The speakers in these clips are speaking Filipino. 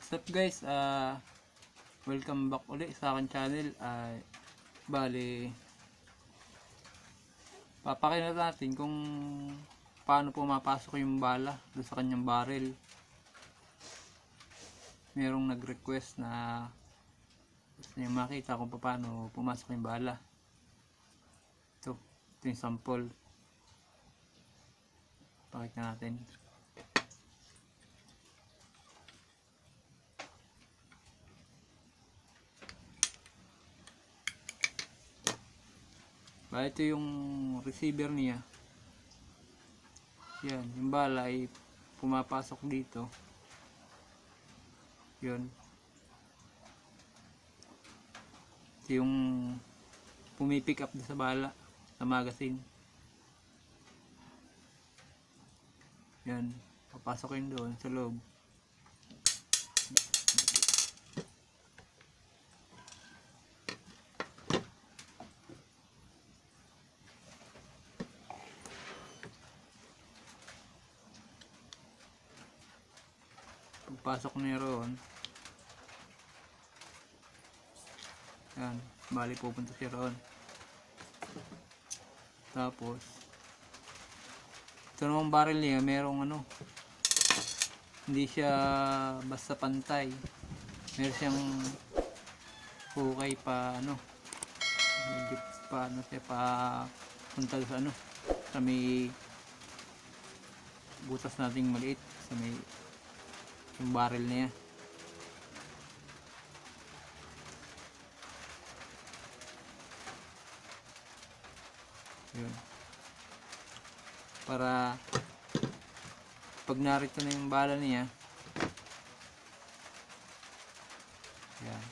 What's up guys, welcome back ulit sa akin channel. Bali, papakita natin kung paano pumapasok yung bala doon sa kanyang barrel. Merong nag-request na gusto niya makita kung paano pumasok yung bala. Ito yung sample. Pakita natin. Ito yung receiver niya. Yan, yung bala ay pumapasok dito. Yun. Ito yung pumipick up sa bala sa magazine. Yan, papasok yun doon sa loob. Pagpasok niya roon, yan, bali pupunta siya roon. Tapos ito namang barrel niya, merong hindi siya basta pantay, meron siyang hukay pa medyo pa siya pa punta sa sa may butas nating maliit, sa may yung barrel niya. Yun. Para pag narito na yung bala niya, yan,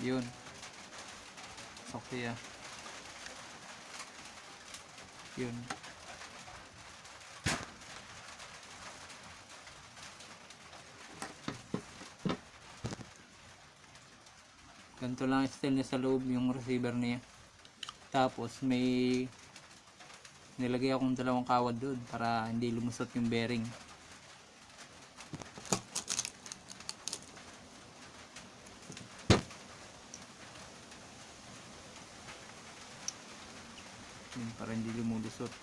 yun, pasok siya. Yun. Ganito lang style niya sa loob yung receiver niya. Tapos may nilagay akong dalawang kawad doon para hindi lumusot yung bearing. Yun, para hindi lumulusot.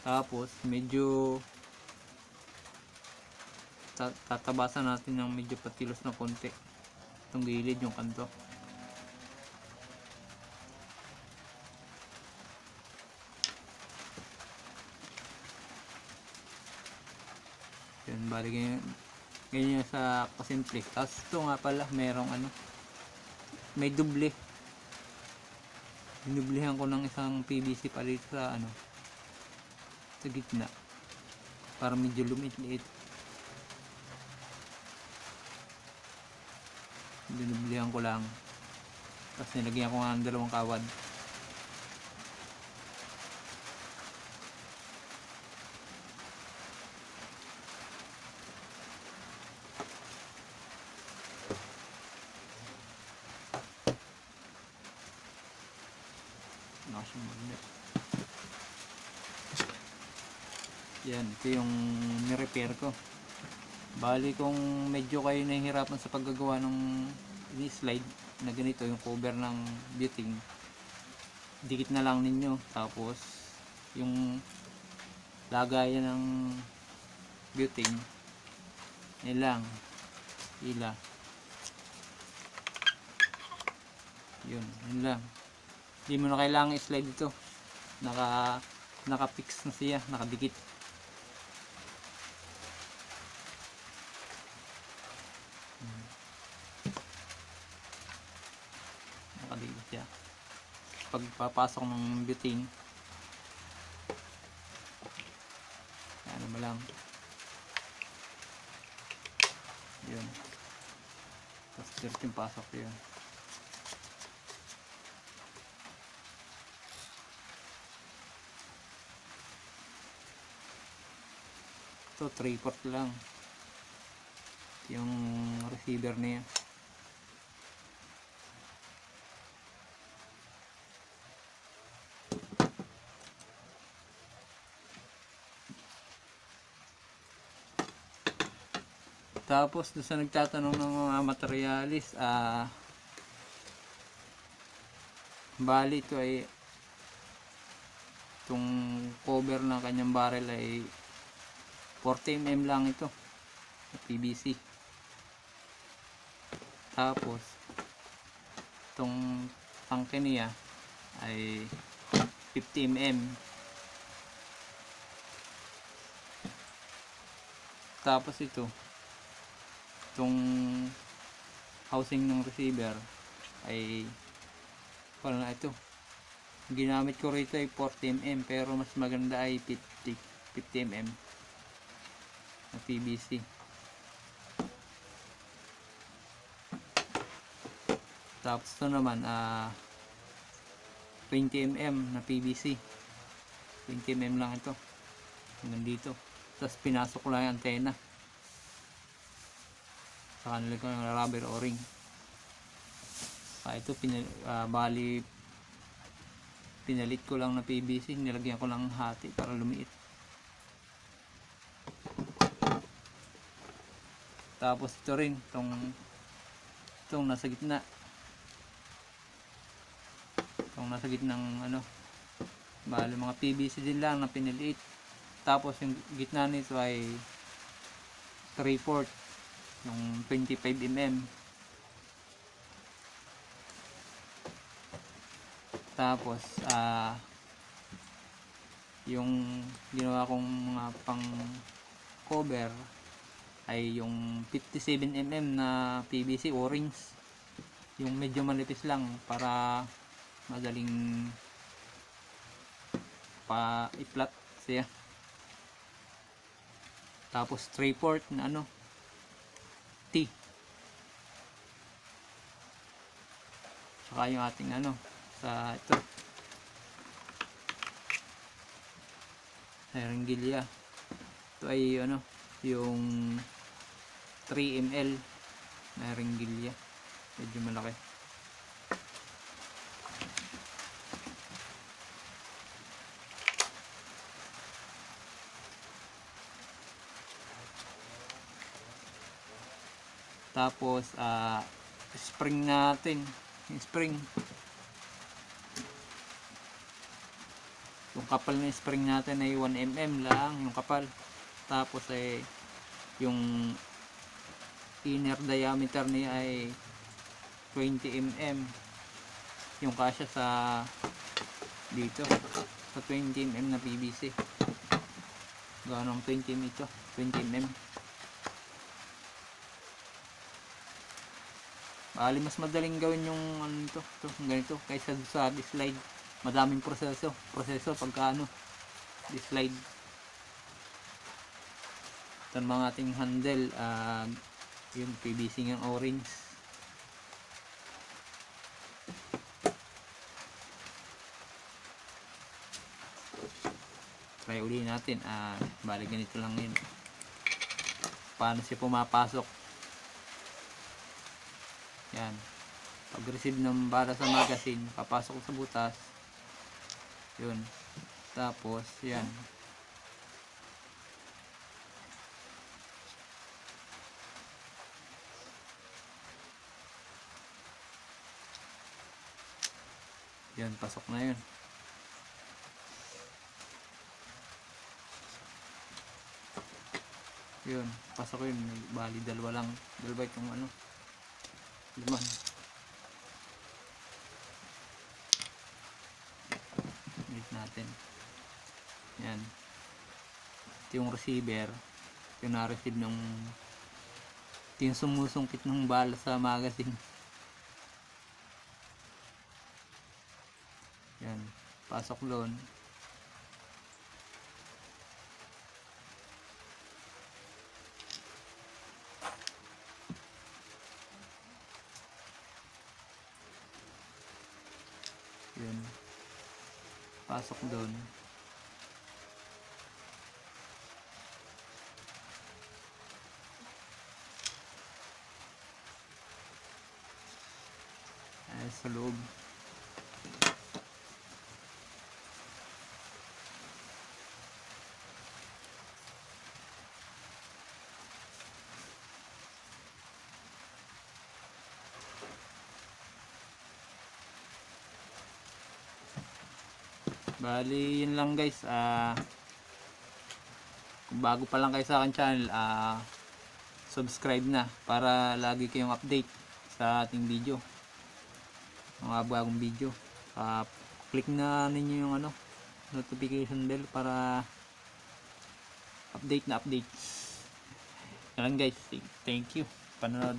Tapos medyo tatabasan natin ng medyo patilos na konti itong gilid, yung kanto. Yun, bali ganyan sa kasimple. Tapos ito nga pala, merong may duble. Dinublehan ko ng isang PVC pa dito sa sa gitna para medyo lumit-liit. Dinublehan ko lang, tapos nilagyan ko nga ng dalawang kawad. Yan, ito yung ni-repair ko. Bali kung medyo kayo nahihirapan sa paggagawa ng slide na ganito, yung cover ng butting, dikit na lang ninyo. Tapos yung lagayan ng butting, yun lang, ila, yun lang. Hindi mo na kailangan i-slide ito, naka-fix na siya, nakadikit. Nakadikit siya. Pagpapasok ng butting, ano mo lang, yun, tapos diretso yung pasok yun. Ito 3/4 lang yung receiver niya. Tapos doon sa nagtatanong ng mga materialis, bali ito ay itong cover ng kanyang barrel ay 40mm lang ito, PVC. Tapos itong tangke niya ay 50mm. Tapos itong housing ng receiver ay wala na ito. Ginamit ko rito ay 40mm pero mas maganda ay 50mm na PVC. Tapos ito naman 20mm na PVC. 20mm lang ito hanggang dito. Tapos pinasok ko lang yung antena sa kanila ko ng rubber o-ring. Ito bali pinalit ko lang na PVC, nilagyan ko lang hati para lumiit. Tapos ito rin itong nasa gitna, nasa gitnang bali mga PVC din lang na pinaliit. Tapos yung gitna nito ay 3/4 yung 25mm. Tapos yung ginawa kong mga pang cover ay yung 57mm na PVC o-rings, yung medyo manipis lang para madaling i-flat siya. Tapos 3/4 na T, saka yung ating sa ito ringgilya. Ito ay yung 3ml na ringgilya, medyo malaki. Tapos spring natin, yung spring, yung kapal ng spring natin ay 1mm lang yung kapal. Tapos ay yung inner diameter niya ay 20mm, yung kasya sa dito sa 20mm na PVC. Ganong 20mm ito, 20mm. Bali mas madaling gawin yung ganito kaysa sa slide. Madaming proseso pagka slide. Ito mga ating handle, yung PVC ng orange. Try uli natin. Bali ganito lang yun. Paano siya pumapasok. Yan. Pag receive ng bala sa magazine, papasok sa butas. Yun. Tapos yan. Yan, pasok na yun. Yun, pasok yun. Bali dalawa lang. Dalawa itong liman. Ulit natin. Yan. Ito yung receiver. Yung na-receive ng ito yung sumusungkit ng bala sa magazine. Yan. Pasok doon. Yun. Pasok doon. Ay, sa loob. Bali yun lang guys. Kung bago pa lang kayo sa akin channel, subscribe na para lagi kayong update sa ating video, mga bagong video. Click na ninyo yung notification bell para update na update. Yan lang guys, thank you panonood.